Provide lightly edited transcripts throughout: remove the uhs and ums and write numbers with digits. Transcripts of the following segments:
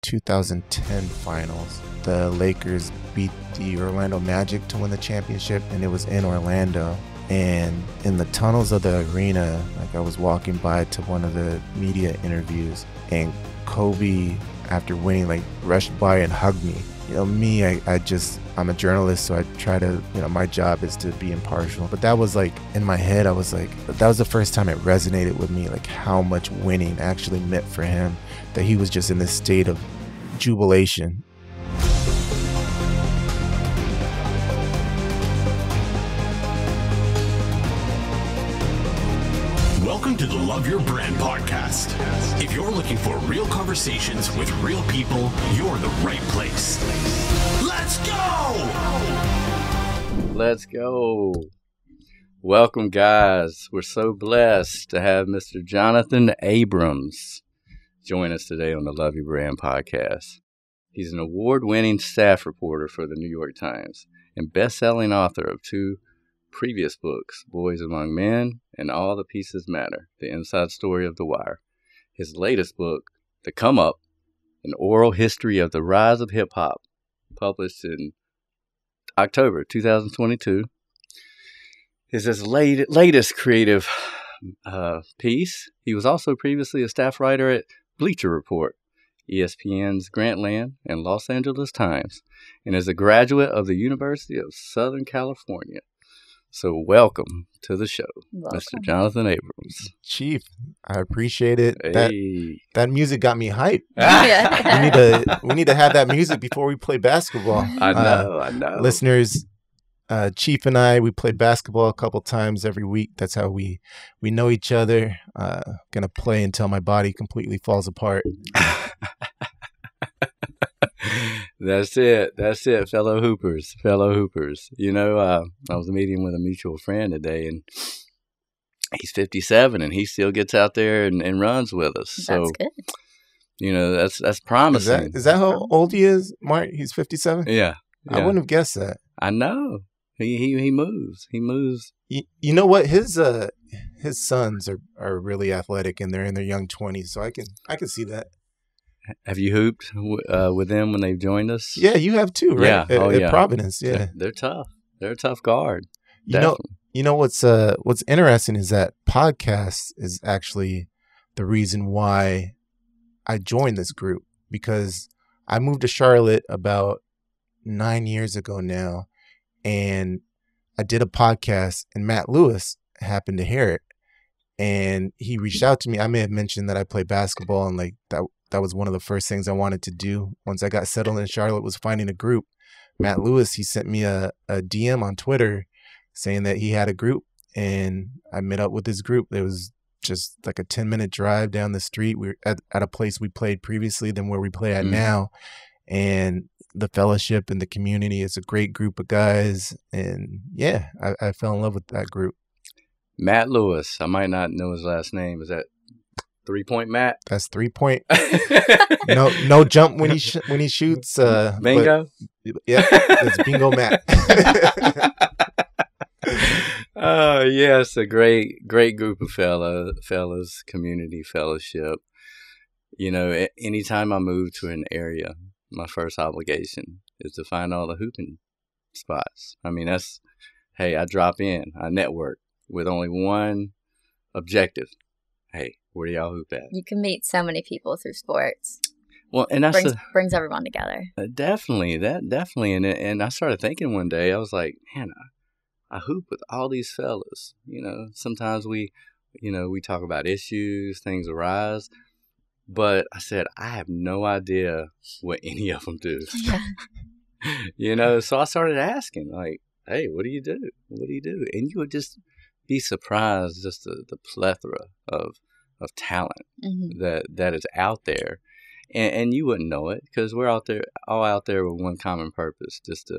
2010 finals. The Lakers beat the Orlando Magic to win the championship, and it was in Orlando. And in the tunnels of the arena, like, I was walking by to one of the media interviews, and Kobe, after winning, like, rushed by and hugged me. You know, me, I'm a journalist, so I try to, my job is to be impartial. But that was like, in my head, I was like, that was the first time it resonated with me, like how much winning actually meant for him, that he was just in this state of jubilation. Welcome to the Love Your Brand podcast. If you're looking for real conversations with real people, you're the right place. Let's go! Let's go. Welcome, guys. We're so blessed to have Mr. Jonathan Abrams join us today on the Love Your Brand podcast. He's an award-winning staff reporter for the New York Times and best-selling author of two previous books, Boys Among Men and All the Pieces Matter, The Inside Story of The Wire. His latest book, The Come Up, An Oral History of the Rise of Hip-Hop, published in October 2022, is his latest creative piece. He was also previously a staff writer at Bleacher Report, ESPN's Grantland, and Los Angeles Times, and is a graduate of the University of Southern California. So welcome to the show, Mr. Jonathan Abrams. Chief, I appreciate it. Hey. That music got me hyped. we need to have that music before we play basketball. I know. Listeners, Chief and I, we play basketball a couple times every week. That's how we know each other. Gonna play until my body completely falls apart. That's it, fellow hoopers. You know, I was meeting with a mutual friend today, and he's 57, and he still gets out there and runs with us. So, that's good. You know, that's promising. Is that how old he is, Mark? He's 57? Yeah. I wouldn't have guessed that. I know. He moves. You know what? His sons are really athletic, and they're in their young 20s, so I can see that. Have you hooped with them when they've joined us? Yeah, you have too, right? Yeah. At Providence, yeah. They're tough. They're a tough guard. You know what's interesting is that podcast is actually the reason why I joined this group, because I moved to Charlotte about 9 years ago now, and I did a podcast, and Matt Lewis happened to hear it, and he reached out to me. I may have mentioned that I play basketball, and like that was one of the first things I wanted to do once I got settled in Charlotte, was finding a group. Matt Lewis, he sent me a DM on Twitter saying that he had a group, and I met up with this group. It was just like a 10-minute drive down the street. We were at a place we played previously than where we play at now. And the fellowship and the community, is a great group of guys. And yeah, I fell in love with that group. Matt Lewis, I might not know his last name. Is that 3-point Matt? That's 3-point. No jump when he shoots. Bingo. Yeah, it's Bingo Matt. Oh yes, a great group of fellas, community fellowship. You know, anytime I move to an area, my first obligation is to find all the hooping spots. I mean, I drop in, I network with only one objective. Hey, where do y'all hoop at? You can meet so many people through sports. Well, and that's brings everyone together. Definitely. And I started thinking one day, I was like, man, I hoop with all these fellas. You know, sometimes we talk about issues, things arise, but I said, I have no idea what any of them do. Yeah. You know, so I started asking, like, hey, what do you do? And you would just be surprised, just the plethora of talent that is out there, and you wouldn't know it because we're all out there with one common purpose, just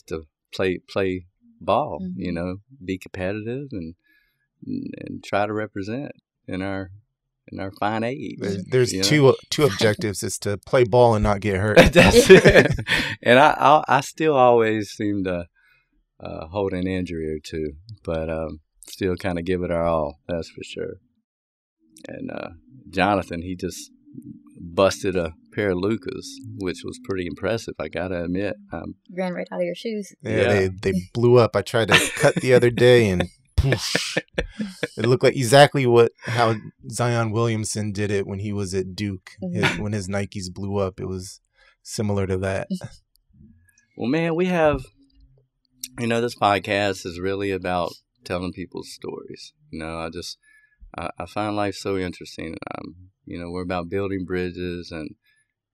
to play ball, you know, be competitive and try to represent in our fine age. There's two objectives: is to play ball and not get hurt. That's it. And I still always seem to hold an injury or two, but still kind of give it our all. That's for sure. And Jonathan, he just busted a pair of Lucas, which was pretty impressive, I gotta admit. Ran right out of your shoes. Yeah, they blew up. I tried to cut the other day, and poof, it looked like exactly how Zion Williamson did it when he was at Duke. When his Nikes blew up, it was similar to that. Well, man, we have, this podcast is really about telling people's stories. I find life so interesting. We're about building bridges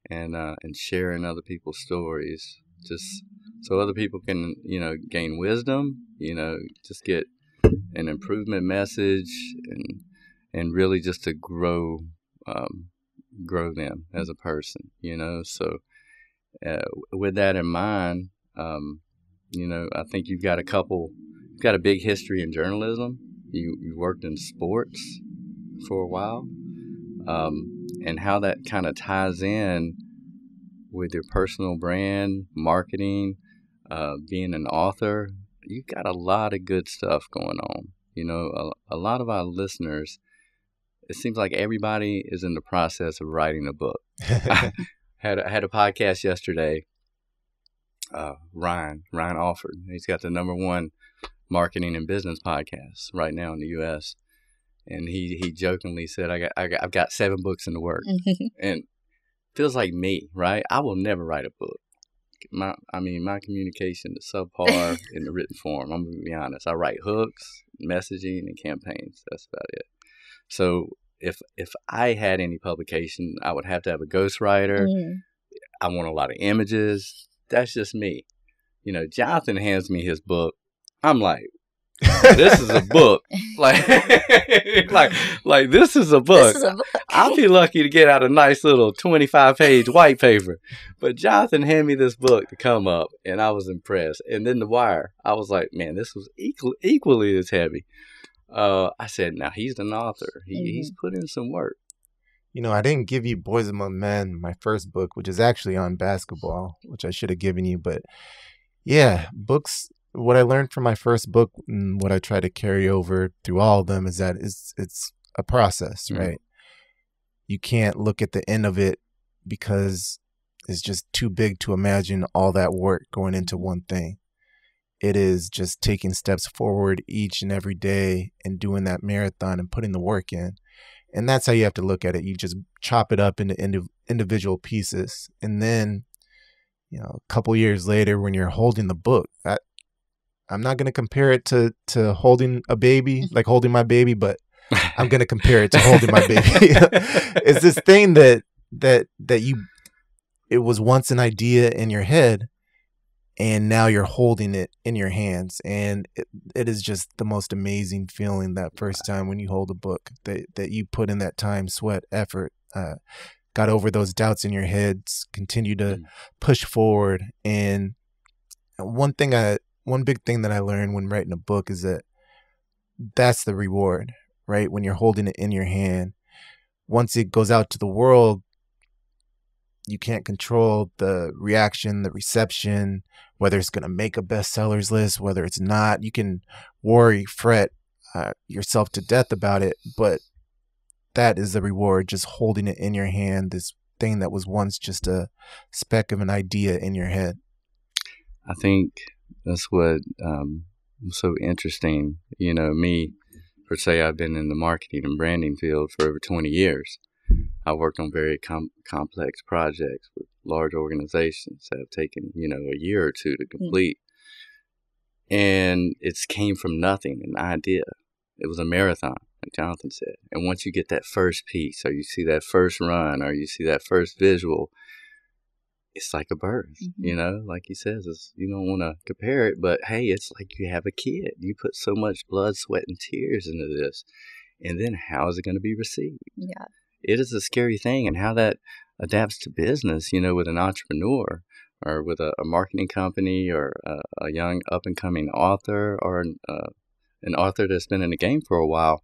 and sharing other people's stories, just so other people can, gain wisdom, just get an improvement message and really just to grow them as a person, So with that in mind, I think you've got a big history in journalism. You worked in sports for a while, and how that kind of ties in with your personal brand, marketing, being an author. You've got a lot of good stuff going on. A lot of our listeners, it seems like everybody is in the process of writing a book. I had a podcast yesterday. Ryan Alford. He's got the #1 marketing and business podcast right now in the U.S. And he jokingly said, I've got 7 books in the works. And feels like me, right? I will never write a book. My communication is subpar in the written form. I'm going to be honest. I write hooks, messaging, and campaigns. That's about it. So if I had any publication, I would have to have a ghostwriter. I want a lot of images. That's just me. Jonathan hands me his book. I'm like, this is a book. Like this is a book. This is a book. I'll be lucky to get out a nice little 25-page white paper. But Jonathan handed me this book to come up, and I was impressed. And then The Wire, I was like, man, this was equally as heavy. I said, now he's an author. He's put in some work. I didn't give you Boys Among Men, my first book, which is actually on basketball, which I should have given you. But yeah, books, what I learned from my first book and what I try to carry over through all of them is that it's a process, right? You can't look at the end of it because it's just too big to imagine all that work going into one thing. It is just taking steps forward each and every day and doing that marathon and putting the work in. And that's how you have to look at it. You just chop it up into individual pieces. And then, a couple years later, when you're holding the book, I'm not going to compare it to holding a baby, like holding my baby, but I'm going to compare it to holding my baby. It's this thing that it was once an idea in your head, and now you're holding it in your hands. And it is just the most amazing feeling that first time when you hold a book that you put in that time, sweat, effort, got over those doubts in your heads, continue to push forward. And one big thing that I learned when writing a book is that that's the reward, right? When you're holding it in your hand, once it goes out to the world, you can't control the reaction, the reception, whether it's going to make a bestsellers list, whether it's not. You can worry, fret yourself to death about it, but that is the reward, just holding it in your hand, this thing that was once just a speck of an idea in your head. I think that's what was so interesting. Me, per se, I've been in the marketing and branding field for over 20 years. I worked on very complex projects with large organizations that have taken, a year or two to complete. And it came from nothing, an idea. It was a marathon, like Jonathan said. And once you get that first piece, or you see that first run, or you see that first visual, it's like a birth, like he says, you don't want to compare it, but hey, it's like you have a kid. You put so much blood, sweat, and tears into this. And then how is it going to be received? Yeah. It is a scary thing, and how that adapts to business, with an entrepreneur or with a marketing company or a young up-and-coming author or an author that's been in the game for a while.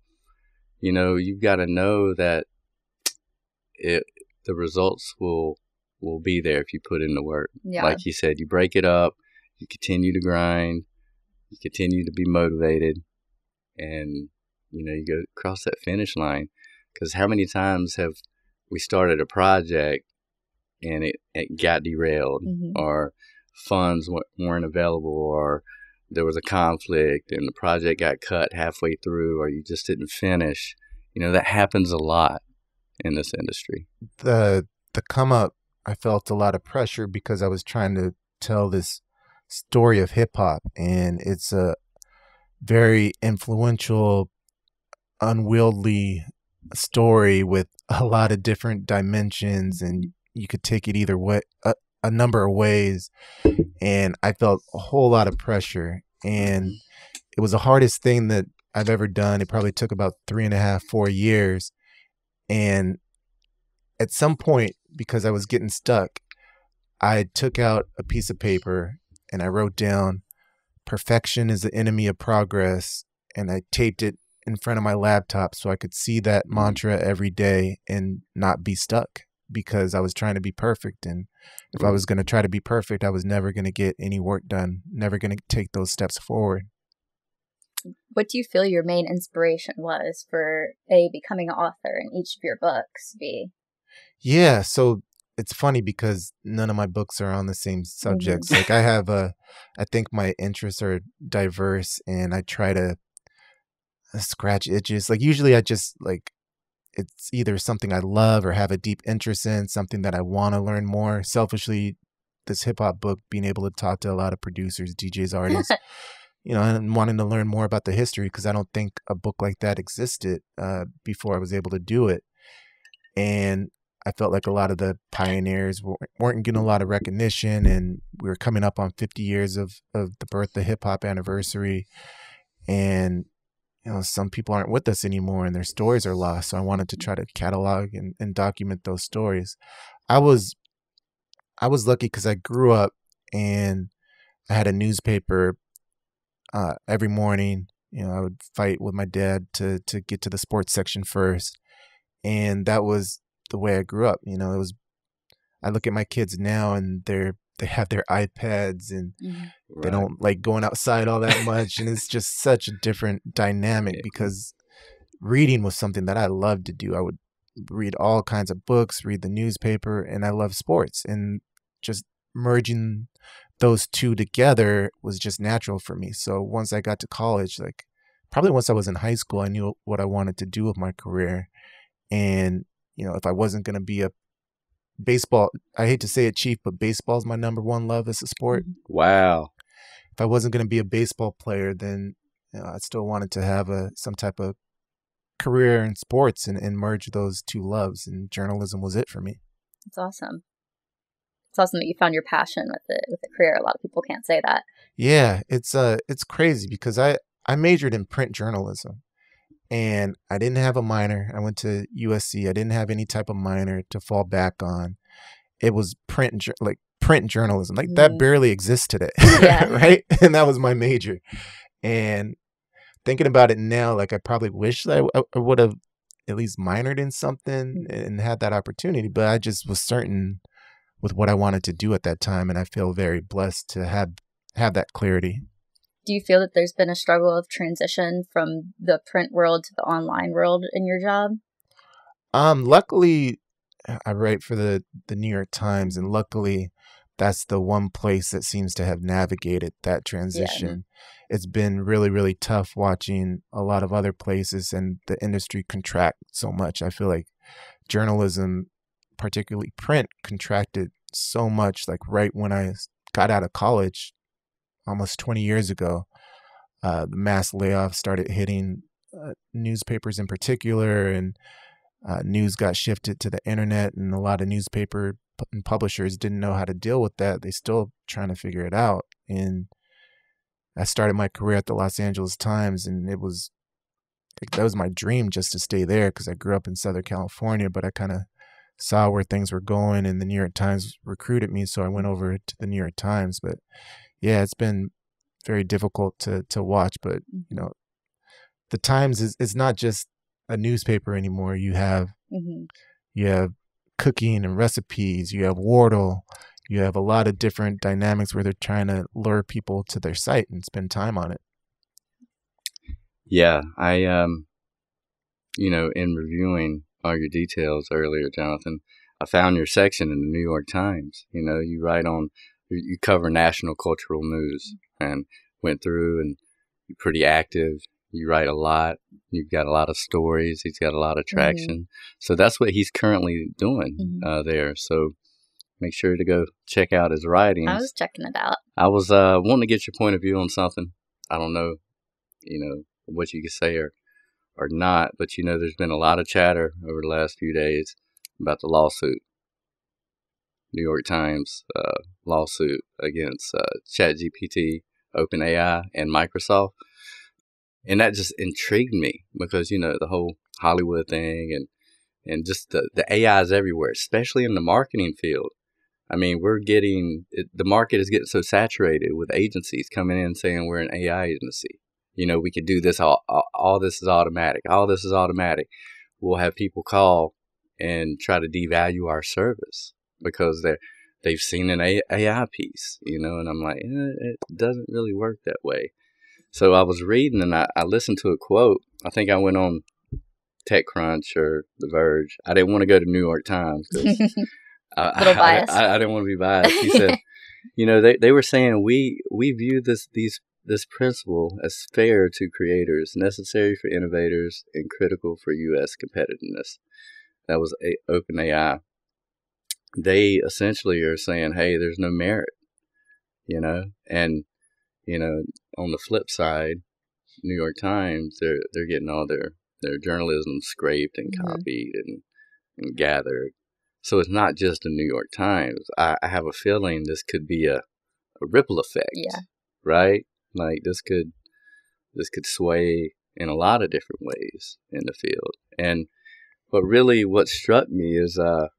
You've got to know that the results will be there if you put in the work. Yeah. Like you said, you break it up, you continue to grind, you continue to be motivated, and, you go across that finish line. Because how many times have we started a project and it got derailed, or funds weren't available, or there was a conflict and the project got cut halfway through, or you just didn't finish. That happens a lot in this industry. The come up, I felt a lot of pressure because I was trying to tell this story of hip hop, and it's a very influential, unwieldy story with a lot of different dimensions, and you could take it either way, a number of ways. And I felt a whole lot of pressure, and it was the hardest thing that I've ever done. It probably took about 3.5, 4 years. And at some point, because I was getting stuck, I took out a piece of paper and I wrote down, "Perfection is the enemy of progress." And I taped it in front of my laptop so I could see that mantra every day and not be stuck, because I was trying to be perfect. And if I was going to try to be perfect, I was never going to get any work done, never going to take those steps forward. What do you feel your main inspiration was for becoming an author in each of your books? Yeah, so it's funny because none of my books are on the same subjects. Like I think my interests are diverse, and I try to scratch itches. Like usually I just it's either something I love or have a deep interest in, something that I want to learn more. Selfishly, this hip hop book, being able to talk to a lot of producers, DJs, artists, and wanting to learn more about the history, because I don't think a book like that existed before I was able to do it. And I felt like a lot of the pioneers weren't getting a lot of recognition, and we were coming up on 50 years of the birth of the hip hop anniversary. And some people aren't with us anymore and their stories are lost. So I wanted to try to catalog and document those stories. I was lucky because I grew up and I had a newspaper every morning. I would fight with my dad to get to the sports section first. And that was the way I grew up. I look at my kids now and they have their iPads and they don't like going outside all that much. And it's just such a different dynamic, because reading was something that I loved to do. I would read all kinds of books, read the newspaper, and I love sports. And just merging those two together was just natural for me. So once I got to college, probably once I was in high school, I knew what I wanted to do with my career. And, if I wasn't going to be a baseball, I hate to say it, Chief, but baseball is my number one love as a sport. Wow. If I wasn't going to be a baseball player, then I still wanted to have some type of career in sports and merge those two loves. And journalism was it for me. It's awesome. It's awesome that you found your passion with the career. A lot of people can't say that. Yeah, it's crazy because I majored in print journalism. And I didn't have a minor. I went to USC. I didn't have any type of minor to fall back on. It was print journalism. That barely exists today, right? And that was my major. And thinking about it now, I probably wish that I would have at least minored in something and had that opportunity. But I just was certain with what I wanted to do at that time, and I feel very blessed to have that clarity. Do you feel that there's been a struggle of transition from the print world to the online world in your job? Luckily, I write for the New York Times, and luckily that's the one place that seems to have navigated that transition. Yeah. It's been really, really tough watching a lot of other places and the industry contract so much. I feel like journalism, particularly print, contracted so much, right when I got out of college, almost 20 years ago. The mass layoffs started hitting newspapers in particular, and news got shifted to the internet, and a lot of newspaper and publishers didn't know how to deal with that. They still trying to figure it out. And I started my career at the Los Angeles Times, and that was my dream, just to stay there, because I grew up in Southern California, but I kind of saw where things were going, and the New York Times recruited me, so I went over to the New York Times. But yeah, it's been very difficult to watch. But the Times is not just a newspaper anymore. You have cooking and recipes. You have Wordle. You have a lot of different dynamics where they're trying to lure people to their site and spend time on it. Yeah, I in reviewing all your details earlier, Jonathan. I found your section in the New York Times. You know, you write on, you cover national cultural news, and went through, and you're pretty active. You write a lot. You've got a lot of stories. He's got a lot of traction. So that's what he's currently doing there. So make sure to go check out his writings. I was checking it out. I was wanting to get your point of view on something. I don't know, you know, what you could say or not, but, you know, there's been a lot of chatter over the last few days about the lawsuit. New York Times lawsuit against ChatGPT, OpenAI, and Microsoft. And that just intrigued me because, you know, the whole Hollywood thing and just the AIs everywhere, especially in the marketing field. I mean, the market is getting so saturated with agencies coming in saying we're an AI agency. You know, we could do this, all this is automatic. All this is automatic. We'll have people call and try to devalue our service because they've seen an AI piece, you know, and I'm like, it doesn't really work that way. So I was reading and I listened to a quote. I think I went on TechCrunch or The Verge. I didn't want to go to New York Times because biased. I didn't want to be biased. He said, you know, they were saying we view this principle as fair to creators, necessary for innovators, and critical for U.S. competitiveness. That was OpenAI. They essentially are saying, hey, there's no merit, you know, and, you know, on the flip side, New York Times, they're getting all their journalism scraped and copied and gathered. So it's not just the New York Times. I have a feeling this could be a ripple effect. Yeah. Right? Like this could sway in a lot of different ways in the field. But really what struck me is that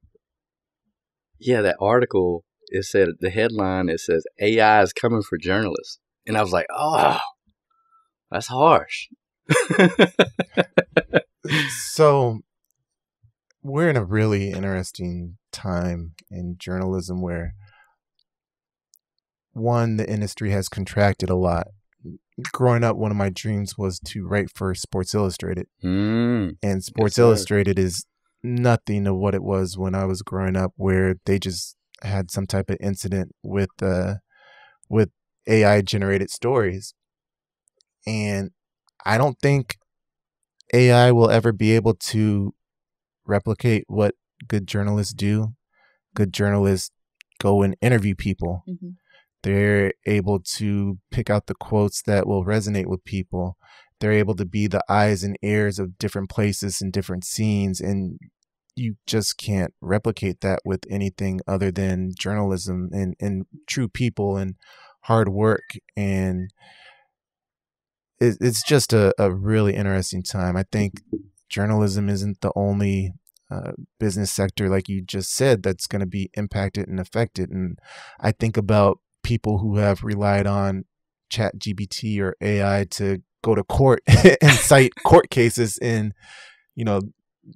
article, it said, the headline, it says AI is coming for journalists. And I was like, oh, that's harsh. So we're in a really interesting time in journalism where, one, the industry has contracted a lot. Growing up, one of my dreams was to write for Sports Illustrated. And Sports Illustrated is nothing of what it was when I was growing up, where they just had some type of incident with AI generated stories. And I don't think AI will ever be able to replicate what good journalists do. Good journalists go and interview people. They're able to pick out the quotes that will resonate with people. They're able to be the eyes and ears of different places and different scenes. And you just can't replicate that with anything other than journalism and true people and hard work. And it's just a really interesting time. I think journalism isn't the only business sector, like you just said, that's going to be impacted and affected. And I think about people who have relied on ChatGPT or AI to go to court and cite court cases, and, you know,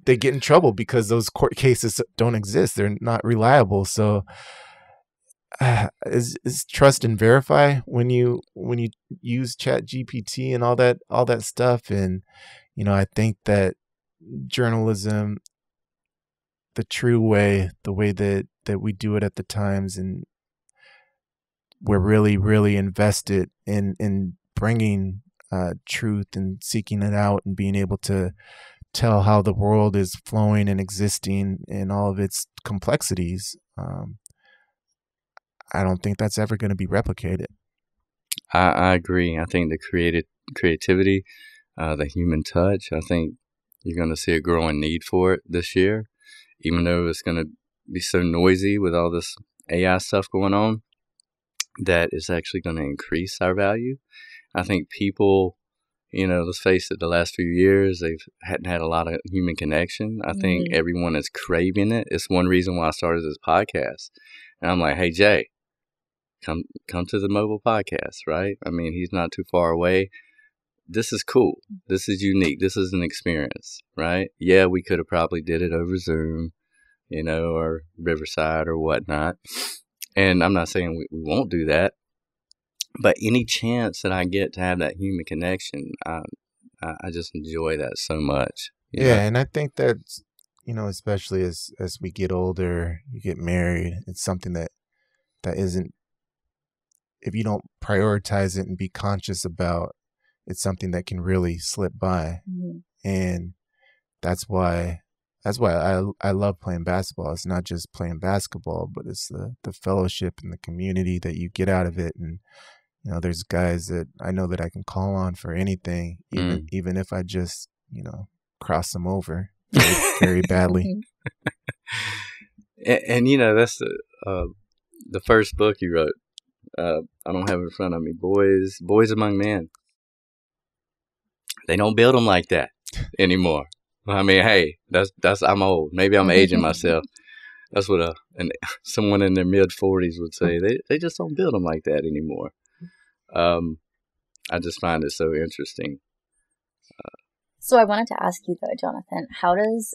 they get in trouble because those court cases don't exist. They're not reliable. So is trust and verify when you use ChatGPT and all that stuff. And, you know, I think that journalism, the true way, the way that we do it at the Times, and we're really, really invested in bringing truth and seeking it out and being able to tell how the world is flowing and existing in all of its complexities. I don't think that's ever going to be replicated. I agree. I think the creativity, the human touch, I think you're going to see a growing need for it this year, even though it's going to be so noisy with all this AI stuff going on, that it's actually going to increase our value. I think people, you know, let's face it, the last few years, they hadn't had a lot of human connection. I think everyone is craving it. It's one reason why I started this podcast. And I'm like, hey, Jay, come to the mobile podcast, right? I mean, he's not too far away. This is cool. This is unique. This is an experience, right? Yeah, we could have probably did it over Zoom, you know, or Riverside or whatnot. And I'm not saying we won't do that, but any chance that I get to have that human connection, I just enjoy that so much. Yeah, and I think that especially as we get older, you get married, it's something that isn't, if you don't prioritize it and be conscious about, it's something that can really slip by. Mm-hmm. And that's why I love playing basketball. It's not just playing basketball, but it's the fellowship and the community that you get out of it. And there's guys that I know that I can call on for anything, even if I just cross them over very, very badly. And that's the first book you wrote. I don't have it in front of me. Boys Among Men. They don't build them like that anymore. I mean, hey, that's I'm old. Maybe I'm aging myself. That's what someone in their mid 40s would say. They just don't build them like that anymore. I just find it so interesting. So I wanted to ask you though, Jonathan, how does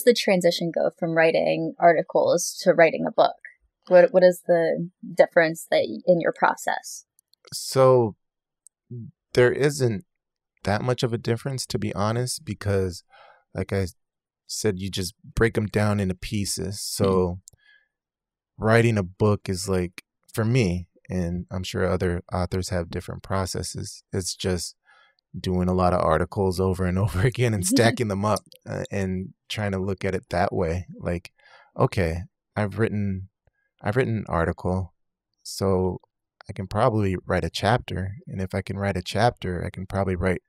the transition go from writing articles to writing a book? What is the difference in your process? So there isn't that much of a difference, to be honest, because like I said, you just break them down into pieces. So writing a book is like, for me, and I'm sure other authors have different processes, it's just doing a lot of articles over and over again and stacking them up and trying to look at it that way. Like, okay, I've written an article, so I can probably write a chapter. And if I can write a chapter, I can probably write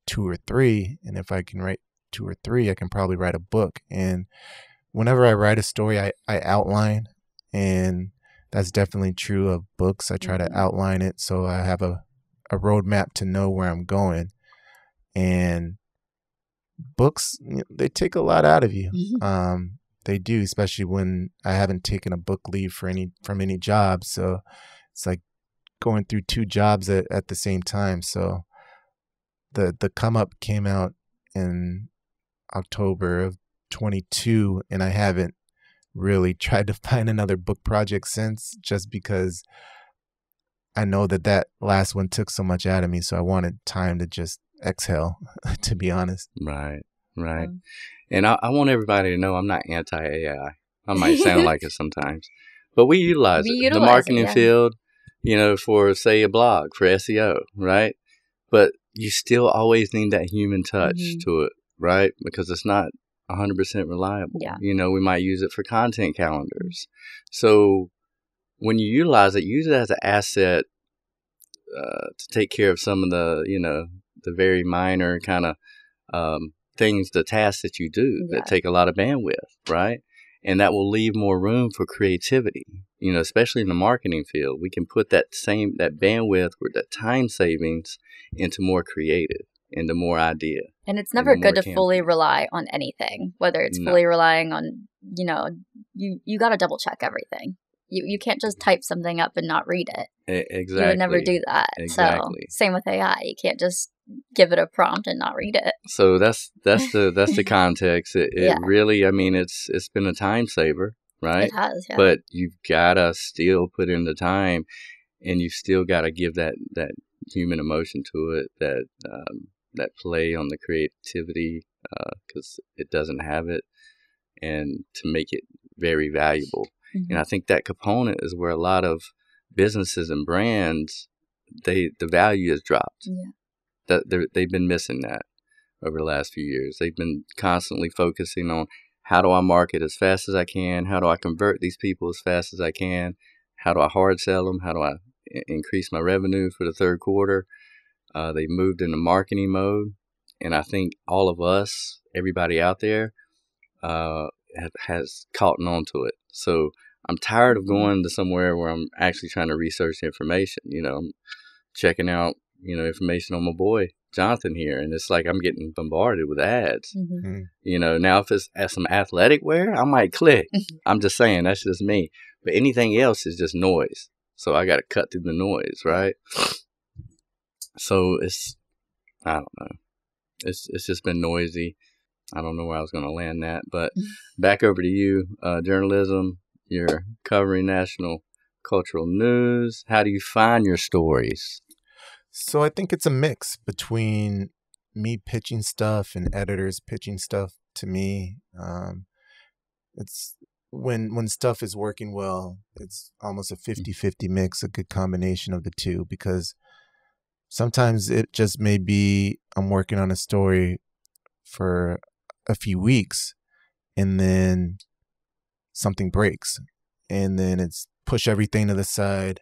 2 or 3. And if I can write 2 or 3, I can probably write a book. And whenever I write a story, I outline, and that's definitely true of books. I try to outline it so I have a roadmap to know where I'm going. And books, they take a lot out of you. They do, especially when I haven't taken a book leave from any job. So it's like going through 2 jobs at the same time. So the Come Up came out in October of 22, and I haven't really tried to find another book project since, just because I know that last one took so much out of me. So I wanted time to just exhale, to be honest. Right. And I want everybody to know I'm not anti-AI. I might sound like it sometimes, but we utilize it. The marketing field, for, say, a blog, for SEO, right? But you still always need that human touch to it, right? Because it's not 100% reliable. Yeah. We might use it for content calendars. So when you utilize it, use it as an asset to take care of some of the, the very minor kind of things, the tasks that you do that take a lot of bandwidth, right? And that will leave more room for creativity, especially in the marketing field. We can put that bandwidth or that time savings into more creative, into more idea. And it's never good to fully rely on anything, whether it's fully relying on, you got to double check everything. You can't just type something up and not read it. Exactly. You would never do that. Exactly. So same with AI. You can't just give it a prompt and not read it. So that's the context. It really, I mean, it's been a time saver, right? It has, yeah. But you've gotta still put in the time, and you've still gotta give that human emotion to it, that play on the creativity, because it doesn't have it, and to make it very valuable. And I think that component is where a lot of businesses and brands, the value has dropped. Yeah. They've been missing that over the last few years. They've been constantly focusing on, how do I market as fast as I can? How do I convert these people as fast as I can? How do I hard sell them? How do I increase my revenue for the third quarter? They moved into marketing mode. And I think all of us, everybody out there, has caught on to it. So I'm tired of going to somewhere where I'm actually trying to research information. I'm checking out, information on my boy Jonathan here, and it's like I'm getting bombarded with ads. Now if it's some athletic wear, I might click. I'm just saying, that's just me. But anything else is just noise. So I got to cut through the noise, right? So I don't know. It's just been noisy. I don't know where I was going to land that, but back over to you. Journalism, you're covering national cultural news. How do you find your stories? So I think it's a mix between me pitching stuff and editors pitching stuff to me. It's when stuff is working well, it's almost a 50-50 mix, a good combination of the two, because sometimes it just may be I'm working on a story for a few weeks and then something breaks and then it's push everything to the side.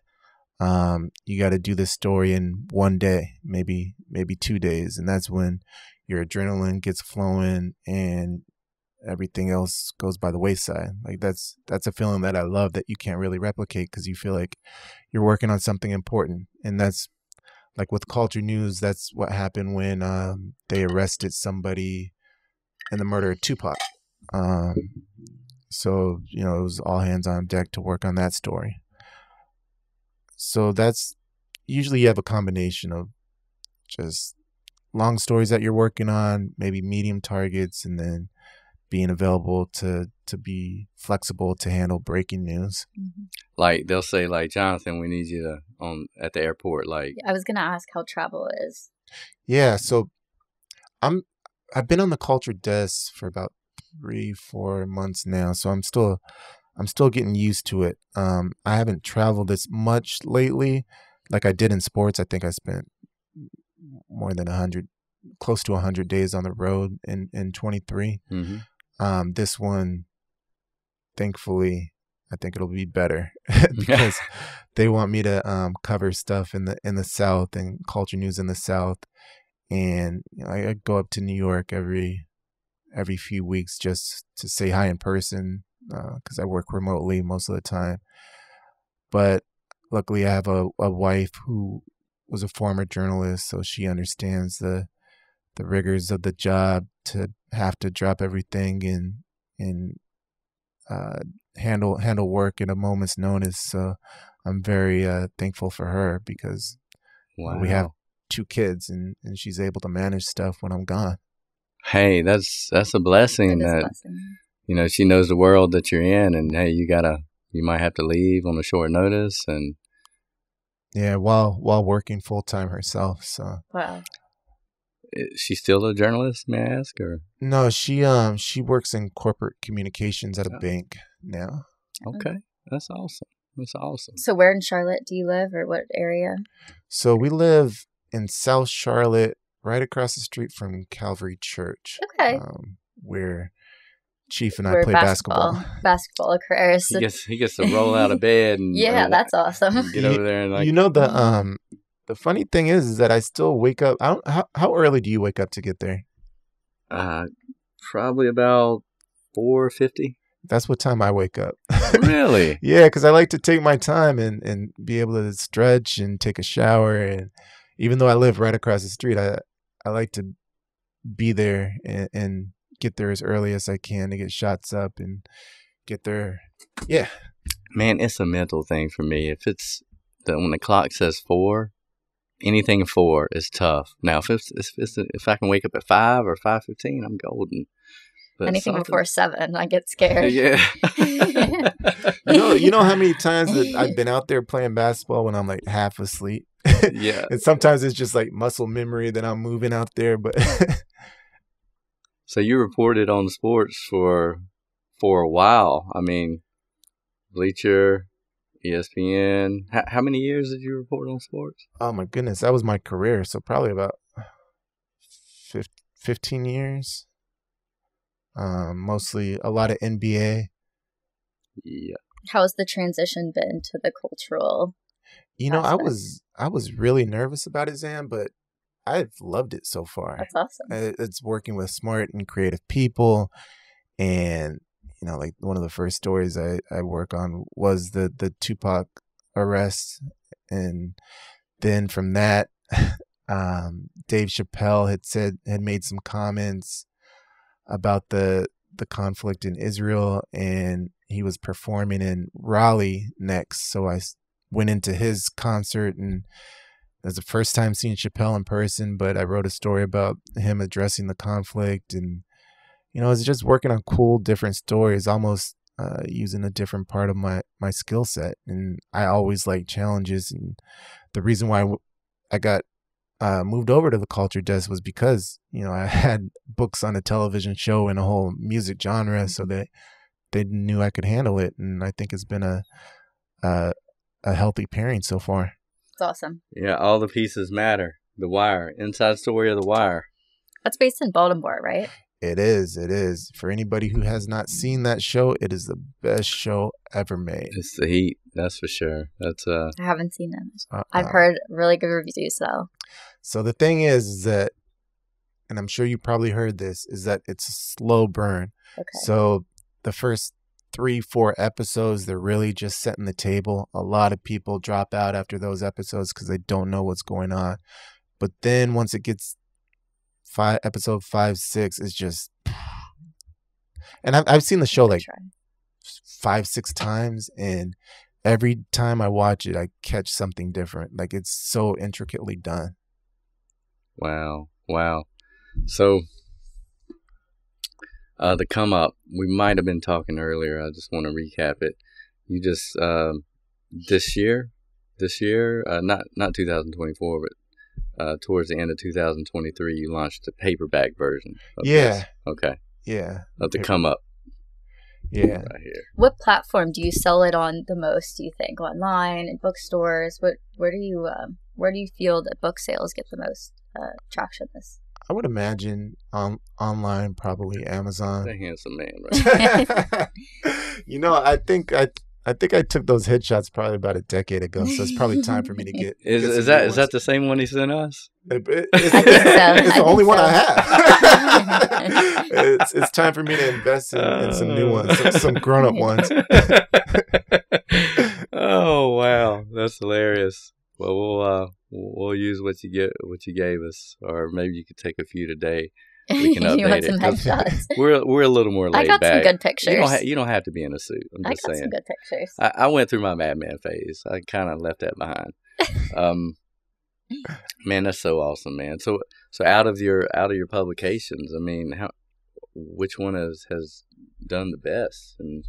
You got to do this story in one day, maybe 2 days. And that's when your adrenaline gets flowing and everything else goes by the wayside. Like that's a feeling that I love that you can't really replicate, because you feel like you're working on something important. And that's like with Culture News, that's what happened when they arrested somebody in the murder of Tupac. So, it was all hands on deck to work on that story. So that's usually you have a combination of just long stories that you're working on, maybe medium targets, and then being available to be flexible to handle breaking news. Mm-hmm. Like they'll say, like, Jonathan, we need you at the airport. Like, I was gonna ask how travel is. Yeah, so I've been on the culture desk for about 3-4 months now, so I'm still getting used to it. I haven't traveled as much lately like I did in sports. I think I spent more than 100, close to 100 days on the road in 23. mm-hmm. This one, thankfully, I think it'll be better because they want me to cover stuff in the South and culture news in the South. And I go up to New York every few weeks just to say hi in person, because I work remotely most of the time. But luckily, I have a wife who was a former journalist, so she understands the rigors of the job, to have to drop everything and handle work at a moment's notice. So I'm very thankful for her, because we have 2 kids and she's able to manage stuff when I'm gone. Hey, that's a blessing that she knows the world that you're in, and hey, you might have to leave on a short notice, and yeah, while working full time herself. So wow. Is she still a journalist, may I ask? Or no, she works in corporate communications at a bank now. Okay, that's awesome. That's awesome. So where in Charlotte do you live, or what area? So we live in South Charlotte, right across the street from Calvary Church. Okay. Where Chief and I play basketball. Basketball occurs. He gets to roll out of bed and that's awesome. Get over there and the funny thing is that I still wake up. How early do you wake up to get there? Probably about 4:50. That's what time I wake up. Really? Yeah, because I like to take my time and be able to stretch and take a shower. And even though I live right across the street, I like to be there and get there as early as I can to get shots up and get there. Yeah. Man, it's a mental thing for me. If it's when the clock says 4, anything 4 is tough. Now, if I can wake up at 5 or 5:15, I'm golden. But anything before 7, I get scared. Yeah. You know how many times that I've been out there playing basketball when I'm like half asleep? Yeah. And sometimes it's just like muscle memory that I'm moving out there. But so you reported on sports for a while. I mean, Bleacher, ESPN. How many years did you report on sports? Oh my goodness, that was my career. So probably about 15 years. Mostly a lot of NBA. Yeah. How has the transition been to the cultural? I was really nervous about it, Zan, but I've loved it so far. That's awesome. It's working with smart and creative people, and like one of the first stories I work on was the Tupac arrest, and then from that, Dave Chappelle had made some comments about the conflict in Israel, and he was performing in Raleigh next. So I went into his concert, and it was the first time seeing Chappelle in person, but I wrote a story about him addressing the conflict, and I was just working on cool, different stories, almost using a different part of my skill set. And I always like challenges, and the reason why I got moved over to the culture desk was because, you know, I had books on a television show and a whole music genre, so they knew I could handle it, and I think it's been a healthy pairing so far. It's awesome. Yeah, all the pieces matter. The Wire, inside story of The Wire. That's based in Baltimore, right? It is. It is. For anybody who has not seen that show, it is the best show ever made. It's the heat, that's for sure. That's I haven't seen it. I've heard really good reviews, though. So the thing is that, and I'm sure you probably heard this, is that it's a slow burn. Okay. So the first 3-4 episodes, they're really just setting the table. A lot of people drop out after those episodes because they don't know what's going on. But then once it gets episode 5, 6, it's just, and I've seen the show like 5-6 times, and every time I watch it, I catch something different. Like, it's so intricately done. Wow. So the come up, we might have been talking earlier. I just want to recap it. You just this year, not 2024, but towards the end of 2023, you launched a paperback version of this. Okay. Yeah. Of the come up. Yeah. Right here. What platform do you sell it on the most, do you think? Online, in bookstores? Where do you feel that book sales get the most traction this? I would imagine online, probably Amazon. The handsome man, right? You know, I think I took those headshots probably about a decade ago, so it's probably time for me to get. Is that the same one he sent us? It's I think so. It's the only one so. I have. It's time for me to invest in some new ones, some grown-up ones. Oh wow, that's hilarious. Well, we'll use what you gave us, or maybe you could take a few today. We can update you want some headshots? We're a little more laid back. I got some good pictures. You don't have to be in a suit. I'm just saying. I got some good pictures. I went through my Madman phase. I kind of left that behind. Man, that's so awesome, man. So out of your publications, I mean, which one has done the best? And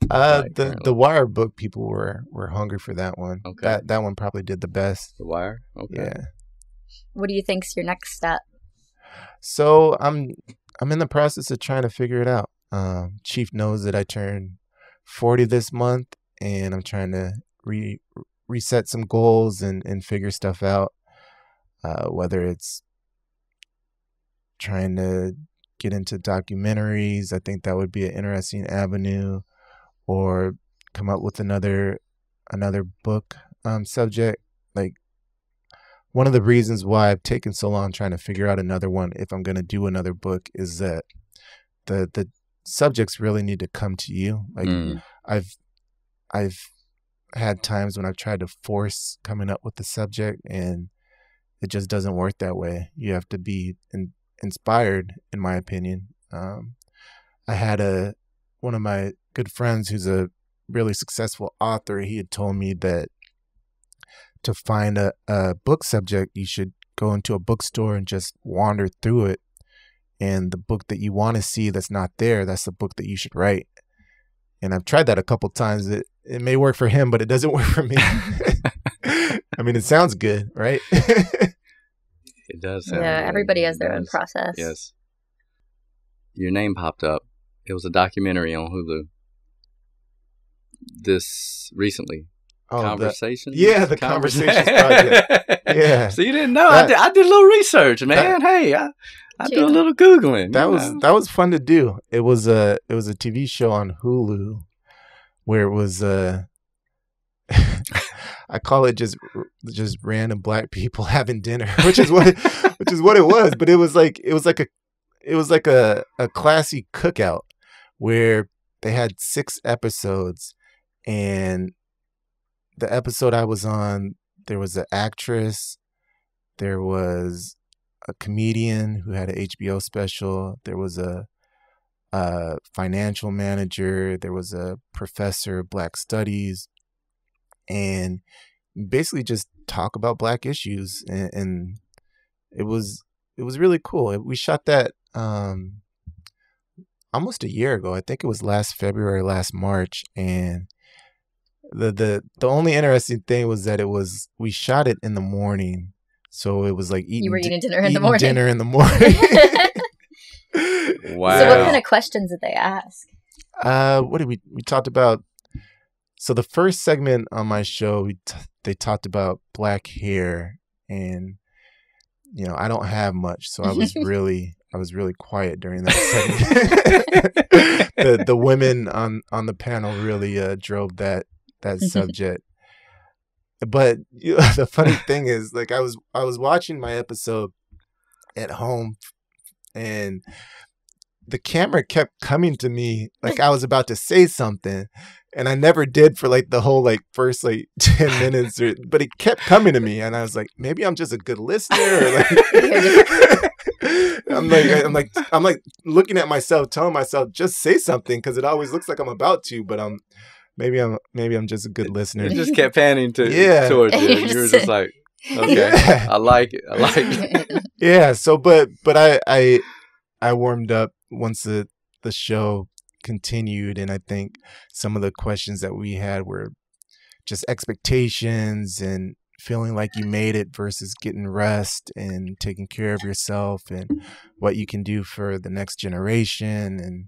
the Wire book, people were hungry for that one. Okay. That one probably did the best. The Wire? Okay. Yeah. What do you think's your next step? So I'm in the process of trying to figure it out. Chief knows that I turned 40 this month, and I'm trying to reset some goals and figure stuff out. Whether it's trying to get into documentaries, I think that would be an interesting avenue, or come up with another book subject. Like, one of the reasons why I've taken so long trying to figure out another one, if I'm going to do another book, is that the subjects really need to come to you. Like, I've had times when I've tried to force coming up with the subject, and it just doesn't work that way. You have to be inspired, in my opinion. I had one of my good friends who's a really successful author. He had told me that to find a book subject, you should go into a bookstore and just wander through it. And the book that you want to see that's not there, that's the book that you should write. And I've tried that a couple times. It may work for him, but it doesn't work for me. I mean, it sounds good, right? It does sound good. Everybody has their own process. Yes. Your name popped up. It was a documentary on Hulu. This recently. Conversations? The Conversations Project. Yeah. So you didn't know. I did a little research, man. I do a little Googling. That was fun to do. It was a TV show on Hulu where it was I call it just random black people having dinner, which is what it was. But it was like a classy cookout where they had 6 episodes, and the episode I was on, there was an actress, there was a comedian who had an HBO special, there was a financial manager, there was a professor of Black Studies, and basically just talk about Black issues, and it was really cool. We shot that almost a year ago. I think it was last February, last March, and the only interesting thing was that we shot it in the morning, So it was like you were eating dinner in the morning. Dinner in the morning. Wow. So what kind of questions did they ask? What did we talked about? So the first segment on my show, they talked about black hair, and I don't have much, so I was really quiet during that segment. the women on the panel really drove that subject. But the funny thing is, like, I was watching my episode at home, and the camera kept coming to me like I was about to say something, and I never did for like the whole like first like 10 minutes, but it kept coming to me, and I was like, maybe I'm just a good listener, or like I'm like looking at myself, telling myself just say something because it always looks like I'm about to, but maybe I'm just a good listener. It just kept panning towards you. And you were just like, okay, yeah. I like it. Yeah. So, but I warmed up once the show continued, and I think some of the questions that we had were just expectations and feeling like you made it versus getting rest and taking care of yourself and what you can do for the next generation. And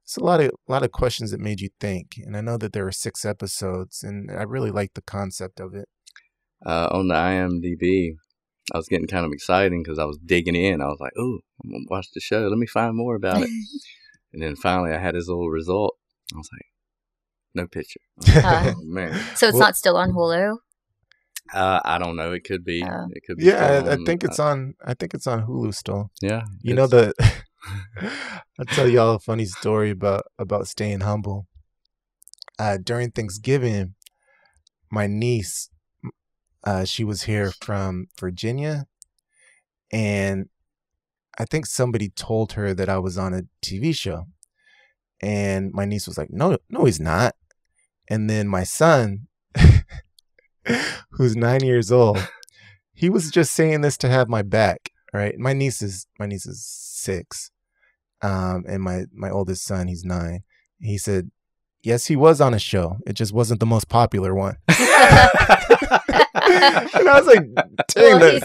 it's a lot of questions that made you think. And I know that there were 6 episodes, and I really liked the concept of it. On the IMDb, I was getting kind of excited because I was digging in. I was like, "Oh, I'm gonna watch the show. Let me find more about it." And then finally, I had his little result. I was like, "No picture." Oh, man. So it's not still on Hulu? I don't know. It could be. It could be. Yeah, I think it's on. I think it's on Hulu still. Yeah. You know I'll tell y'all a funny story about staying humble. During Thanksgiving, my niece, she was here from Virginia, and I think somebody told her that I was on a TV show, and my niece was like, no, he's not. And then my son, who's 9 years old, he was just saying this to have my back, right? My niece is 6, and my oldest son, he's 9. He said, yes, he was on a show. It just wasn't the most popular one. And I was like, dang, I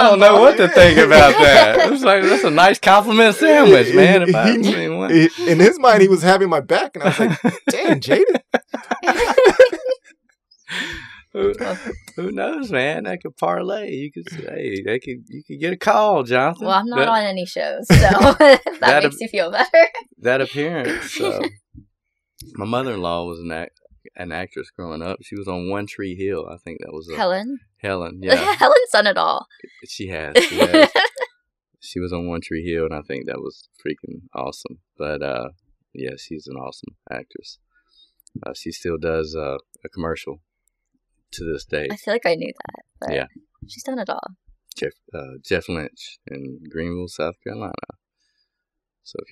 don't know what to think about that. It was like, that's a nice compliment sandwich, man. In his mind, he was having my back, and I was like, dang, Jaden. Who knows, man? That could parlay. You could say, you could get a call, Jonathan. Well, I'm not on any shows, so if that makes you feel better. That appearance. My mother-in-law was an actress growing up. She was on One Tree Hill. I think that was Helen. Helen, yeah. Helen's done it all. She has. She was on One Tree Hill, and I think that was freaking awesome. But yeah, she's an awesome actress. She still does a commercial to this day. I feel like I knew that. But yeah, she's done it all. Jeff Lynch in Greenville, South Carolina. So if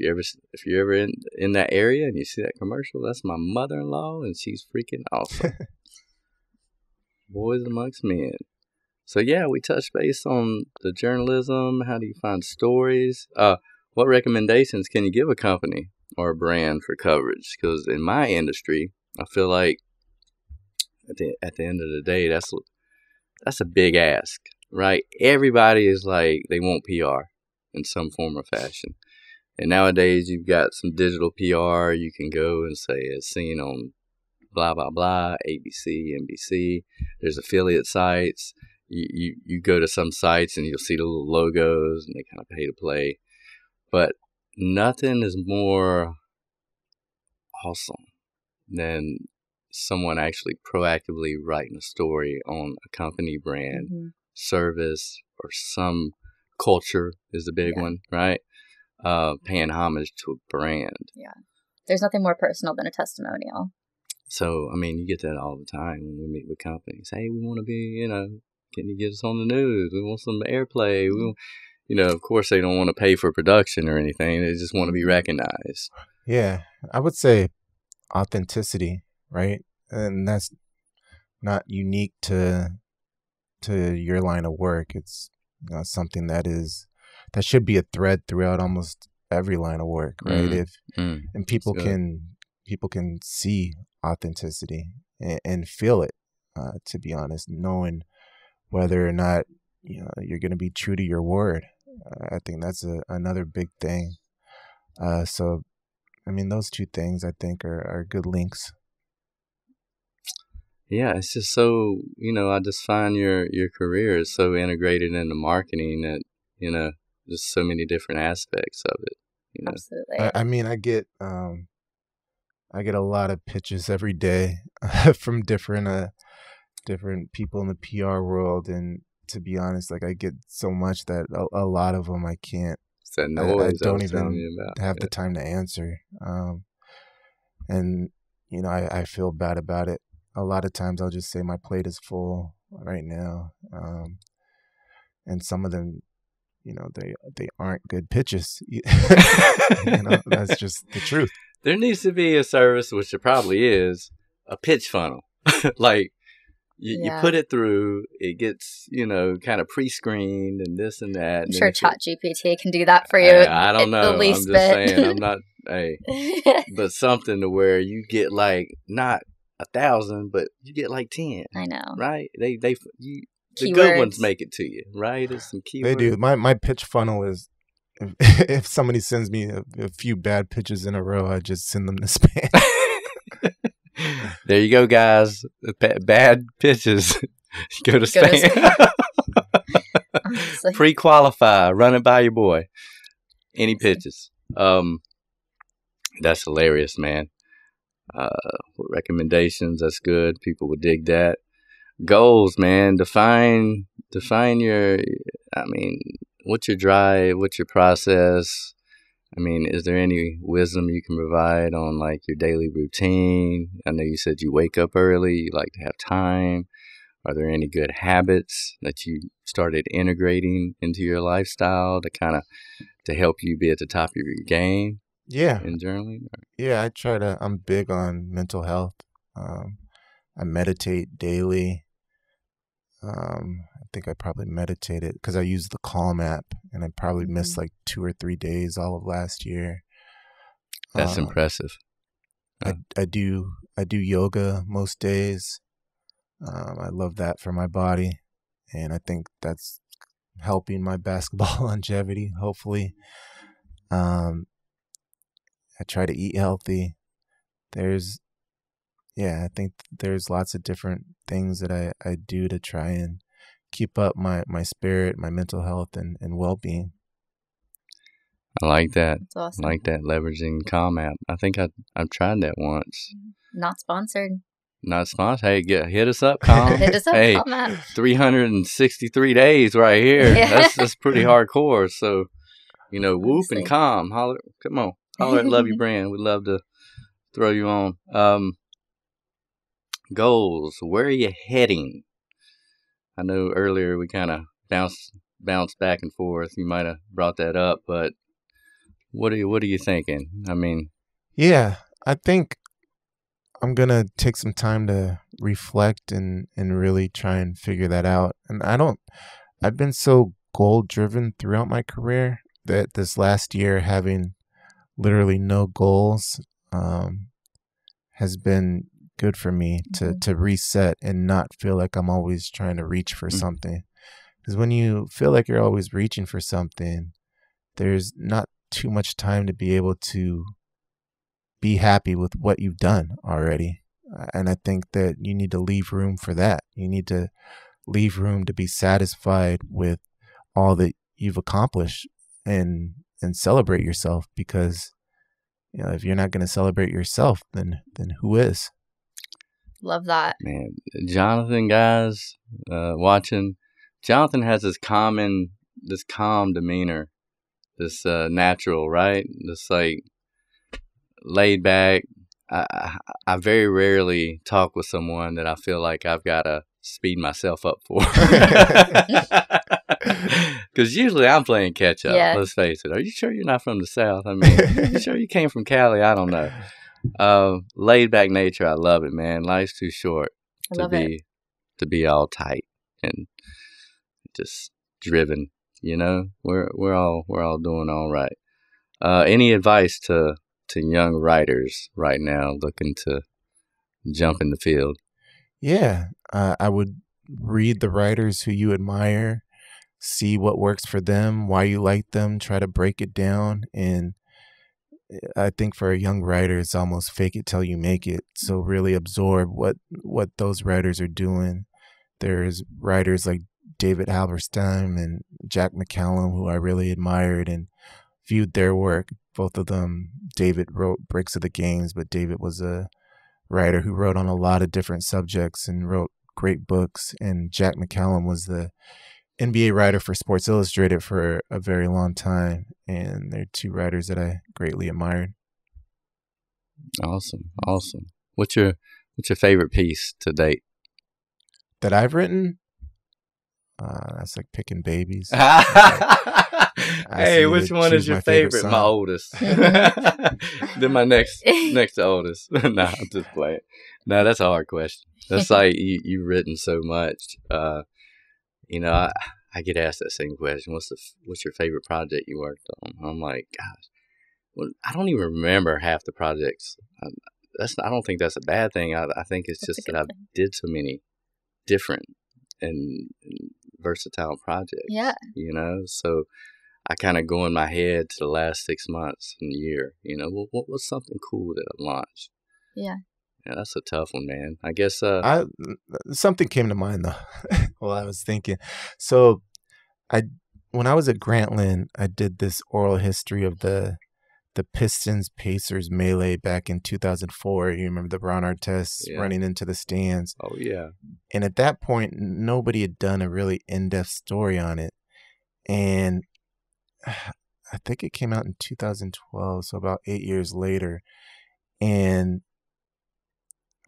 you're ever in that area and you see that commercial, that's my mother-in-law, and she's freaking awesome. Boys amongst men. So yeah, we touched base on the journalism. How do you find stories? What recommendations can you give a company or a brand for coverage? Because in my industry, I feel like at the end of the day, that's a big ask, right? Everybody is like, they want PR in some form or fashion. And nowadays, you've got some digital PR. You can go and say, it's seen on blah, blah, blah, ABC, NBC. There's affiliate sites. You go to some sites and you'll see the little logos and they kind of pay to play. But nothing is more awesome than someone actually proactively writing a story on a company brand, service, or some culture is the big one, right? Paying homage to a brand. Yeah. There's nothing more personal than a testimonial. So, I mean, you get that all the time when we meet with companies. Hey, we want to be, can you get us on the news? We want some airplay. Of course, they don't want to pay for production or anything. They just want to be recognized. Yeah. I would say authenticity, right? And that's not unique to your line of work. It's something that should be a thread throughout almost every line of work, right? And people can see authenticity and feel it, to be honest, knowing whether or not you're going to be true to your word. I think that's another big thing. So, I mean, those two things I think are good links. Yeah, it's just so, I just find your career is so integrated into marketing that, just so many different aspects of it. Absolutely. I mean, I get a lot of pitches every day from different people in the PR world, and to be honest, like I get so much that a lot of them I can't. It's that noise I don't even have the time to answer. And I feel bad about it. A lot of times I'll just say my plate is full right now, and some of them, they aren't good pitches. That's just the truth. There needs to be a service, which there probably is, a pitch funnel. Like you put it through, it gets, kind of pre-screened and this and that. I'm sure ChatGPT can do that for you. I don't know. I'm just saying, I'm not, but something to where you get like not 1,000, but you get like 10. I know. Right? The good ones make it to you, right? There's some keywords. They do. My pitch funnel is, if somebody sends me a few bad pitches in a row, I just send them to spam. There you go, guys. Bad pitches. Go to spam. Pre-qualify. Run it by your boy. Any pitches. That's hilarious, man. Recommendations. That's good. People would dig that. Goals, man. Define your, what's your drive? What's your process? Is there any wisdom you can provide on like your daily routine? I know you said you wake up early, you like to have time. Are there any good habits that you started integrating into your lifestyle to help you be at the top of your game? Yeah. In journaling? Yeah, I'm big on mental health. I meditate daily. I think I probably meditated because I use the Calm app, and I probably missed like 2 or 3 days all of last year. That's impressive. I do yoga most days. I love that for my body, and I think that's helping my basketball longevity, hopefully. I try to eat healthy. I think there's lots of different things that I do to try and keep up my spirit, my mental health, and well-being. I like that. That's awesome. I like that, leveraging Calm app. I think I've tried that once. Not sponsored. Not sponsored. Hey, hit us up, Calm. Hit us up, hey, Calm app. 363 days right here. Yeah. That's pretty hardcore. So, Whoop and Calm. Holler, come on. Holler at Love Your Brand. We'd love to throw you on. Goals. Where are you heading? I know earlier we kind of bounced back and forth. You might have brought that up, but what are you thinking? Yeah, I think I'm gonna take some time to reflect and really try and figure that out. And I've been so goal driven throughout my career that this last year, having literally no goals has been good for me to reset and not feel like I'm always trying to reach for something. Because when you feel like you're always reaching for something, there's not too much time to be able to be happy with what you've done already. And I think that you need to leave room for that. You need to leave room to be satisfied with all that you've accomplished and celebrate yourself, because if you're not going to celebrate yourself, then who is? Love that. Man, Jonathan, guys, watching, Jonathan has this calm demeanor, this natural, right? This like laid back. I very rarely talk with someone that I feel like I've got to speed myself up for. Because usually I'm playing catch up. Yeah. Let's face it. Are you sure you're not from the South? Are you sure you came from Cali? I don't know. Laid back nature. I love it, man. Life's too short to be all tight and just driven. We're all doing all right. Any advice to young writers right now looking to jump in the field? Yeah, I would read the writers who you admire see what works for them, why you like them, try to break it down. And I think for a young writer, it's almost fake it till you make it. So really absorb what those writers are doing. There's writers like David Halberstam and Jack McCallum, who I really admired and viewed their work. Both of them, David wrote Breaks of the Games, but David was a writer who wrote on a lot of different subjects and wrote great books. And Jack McCallum was the NBA writer for Sports Illustrated for a very long time. And they're two writers that I greatly admired. Awesome. What's your favorite piece to date? That I've written? That's like picking babies. Hey, which one is your favorite? My oldest. Then my next oldest. Nah, I'm just playing. No, that's a hard question. That's like you've written so much. You know, I get asked that same question. What's your favorite project you worked on? I'm like, gosh, well, I don't even remember half the projects. I don't think that's a bad thing. I think it's just that I did so many different and versatile projects. Yeah. You know, so I kind of go in my head to the last 6 months and year. You know, well, what was something cool that I launched? Yeah. Yeah, that's a tough one, man. I guess something came to mind though while I was thinking. So when I was at Grantland, I did this oral history of the Pistons Pacers melee back in 2004. You remember the Ron Artest running into the stands? Oh yeah. And at that point, nobody had done a really in-depth story on it. And I think it came out in 2012, so about 8 years later. And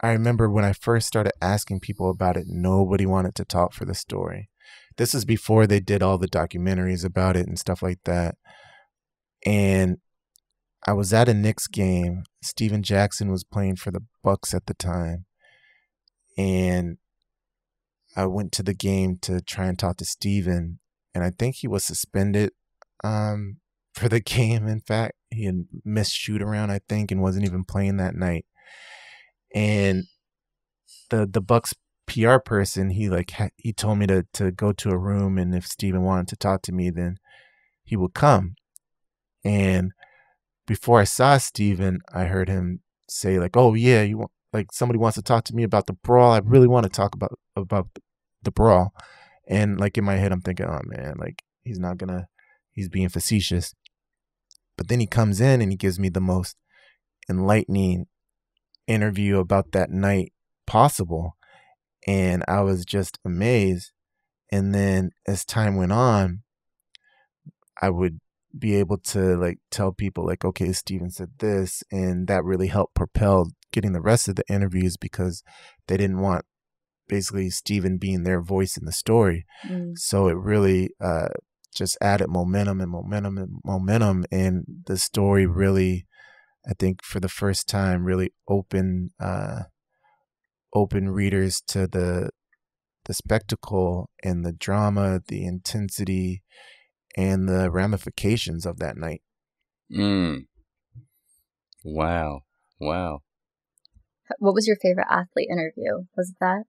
I remember when I first started asking people about it, nobody wanted to talk for the story. This is before they did all the documentaries about it and stuff like that. And I was at a Knicks game. Steven Jackson was playing for the Bucks at the time. And I went to the game to try and talk to Steven. And I think he was suspended for the game. In fact, he had missed shoot around, I think, and wasn't even playing that night. And the Bucks PR person, he told me to go to a room, and if Steven wanted to talk to me, then he would come. And before I saw Steven, I heard him say like, "Oh yeah, somebody wants to talk to me about the brawl. I really want to talk about the brawl." And like in my head, I'm thinking, "Oh man, like he's being facetious." But then he comes in and he gives me the most enlightening interview about that night possible. And I was just amazed. And then as time went on, I would be able to like tell people like, okay, Steven said this, and that really helped propel getting the rest of the interviews because they didn't want basically Steven being their voice in the story. So it really just added momentum, and the story really, I think for the first time, really open readers to the spectacle and the drama, the intensity, and the ramifications of that night. Wow. What was your favorite athlete interview? Was it that?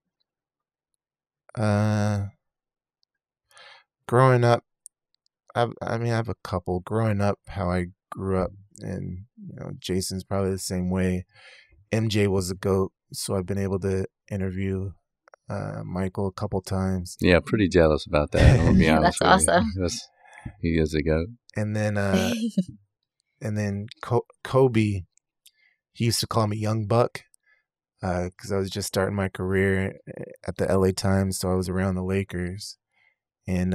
Growing up, I have a couple. Growing up, how I grew up, and Jason's probably the same way. MJ was a GOAT, so I've been able to interview Michael a couple times. Yeah, pretty jealous about that. I'll be honest. That's awesome. He is a GOAT. And then Kobe, he used to call me Young Buck because I was just starting my career at the LA Times, so I was around the Lakers. And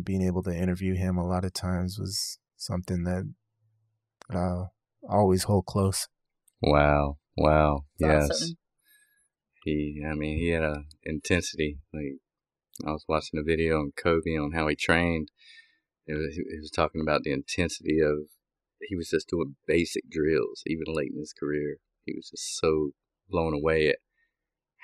being able to interview him a lot of times was something that I'll always hold close. Wow. Yes. Awesome. He had a intensity. Like I was watching a video on Kobe on how he trained. He was talking about the intensity of, he was just doing basic drills, even late in his career. He was just so blown away at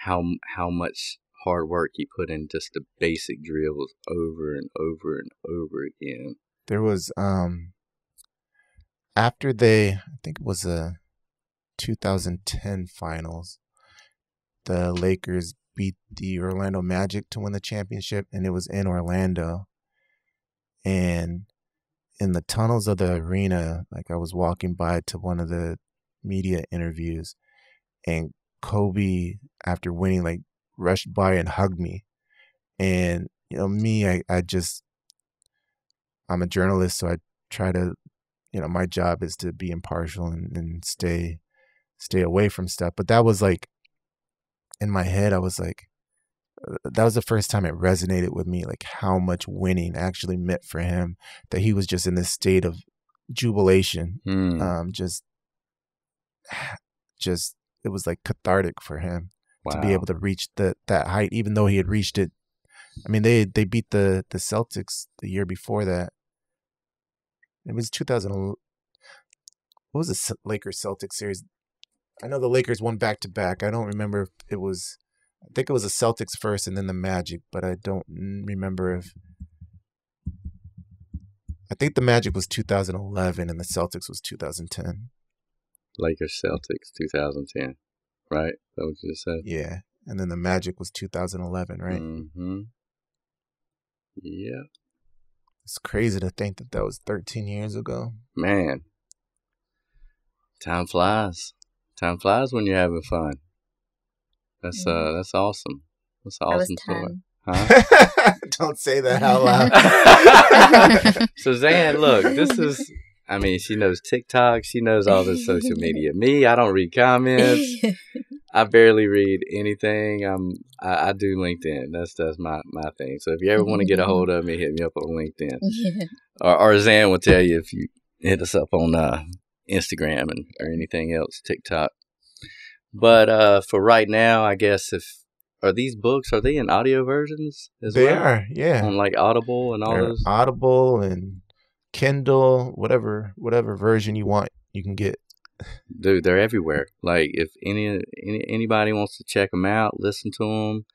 how much hard work he put in just the basic drills over and over and over again. There was after I think it was a 2010 finals, the Lakers beat the Orlando Magic to win the championship, and it was in Orlando. And in the tunnels of the arena, like I was walking by to one of the media interviews, and Kobe, after winning, like rushed by and hugged me. And, you know, me, I'm a journalist, so I try to, you know, my job is to be impartial and stay away from stuff. But that was like, in my head, I was like, that was the first time it resonated with me, like how much winning actually meant for him, that he was just in this state of jubilation. Just it was like cathartic for him to be able to reach that height, even though he had reached it. I mean, they beat the Celtics the year before that. It was 2000. What was the Lakers Celtics series? I know the Lakers won back-to-back. I don't remember if it was. I think it was the Celtics first and then the Magic, but I don't remember if. I think the Magic was 2011 and the Celtics was 2010. Lakers Celtics 2010, right? That what you just said? Yeah, and then the Magic was 2011, right? Mm-hmm. Yeah. It's crazy to think that was 13 years ago. Man, time flies. Time flies when you're having fun. That's awesome. That's an awesome story. Huh? Don't say that out loud. Suzanne, look, I mean, she knows TikTok. She knows all this social media. Me, I don't read comments. I barely read anything. I do LinkedIn. That's my thing. So if you ever want to get a hold of me, hit me up on LinkedIn. Or Zan will tell you if you hit us up on Instagram or anything else, TikTok. But for right now, I guess are these books, are they in audio versions as well? They are, yeah. On like Audible and all those? Audible and Kindle, whatever version you want, you can get. Dude, they're everywhere. Like if anybody wants to check them out, listen to them.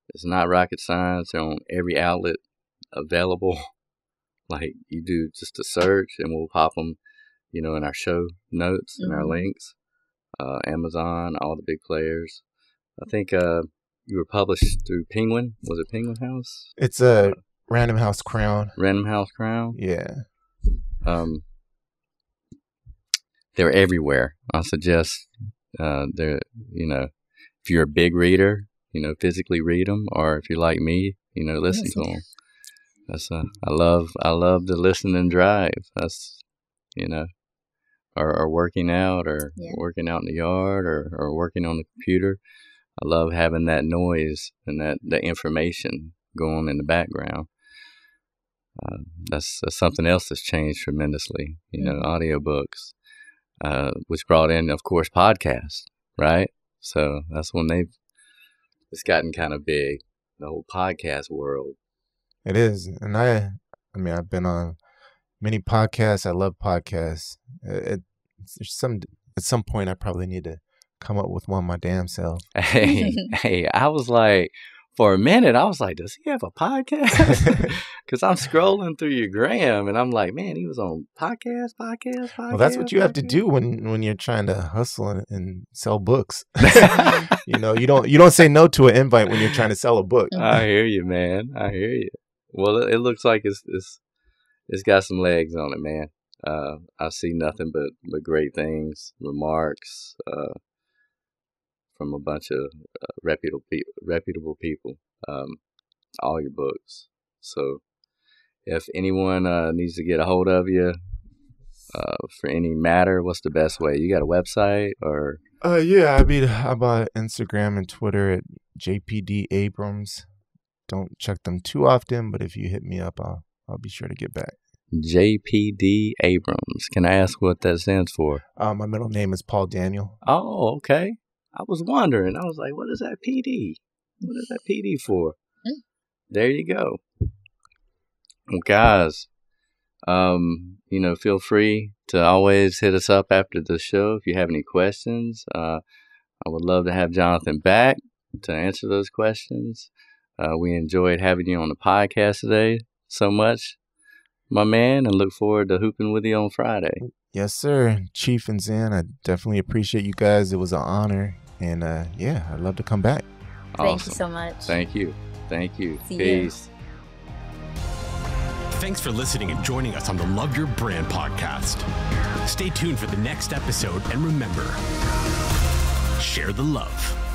It's not rocket science. They're on every outlet available. Like you do just a search and we'll pop them, you know, in our show notes and our links. Amazon, all the big players. I think you were published through Penguin. Was it Penguin House? It's a Random House Crown. Random House Crown? Yeah. They're everywhere. I suggest they're, you know, if you're a big reader, you know, physically read them, or if you're like me, you know, listen to them. That's I love to listen and drive. That's, you know, or working out, or working out in the yard, or working on the computer. I love having that noise and the information going in the background. That's something else that's changed tremendously. You know, audiobooks, which brought in, of course, podcasts, right? So that's when it's gotten kind of big, the whole podcast world. It is, and I mean, I've been on many podcasts. I love podcasts. At some point, I probably need to come up with one my damn self. Hey, I was like, for a minute, I was like, does he have a podcast? Because I'm scrolling through your gram, and I'm like, man, he was on podcast. Well, that's what you have to do when you're trying to hustle and sell books. You know, you don't say no to an invite when you're trying to sell a book. I hear you, man. I hear you. Well, it looks like it's got some legs on it, man. I see nothing but great things, remarks from a bunch of reputable people. All your books. So if anyone needs to get a hold of you for any matter, what's the best way? You got a website or? Yeah, I mean, I'm on Instagram and Twitter at JPD Abrams. Don't check them too often, but if you hit me up, I'll be sure to get back. JPD Abrams. Can I ask what that stands for? My middle name is Paul Daniel. Oh, okay. I was wondering. I was like, what is that PD? What is that PD for? There you go. Well, guys, you know, feel free to always hit us up after the show if you have any questions. I would love to have Jonathan back to answer those questions. We enjoyed having you on the podcast today so much, my man, and look forward to hooping with you on Friday. Yes, sir. Chief and Zan, I definitely appreciate you guys. It was an honor. And yeah, I'd love to come back. Awesome. Thank you so much. Thank you. See Peace. You. Thanks for listening and joining us on the Love Your Brand podcast. Stay tuned for the next episode, and remember, share the love.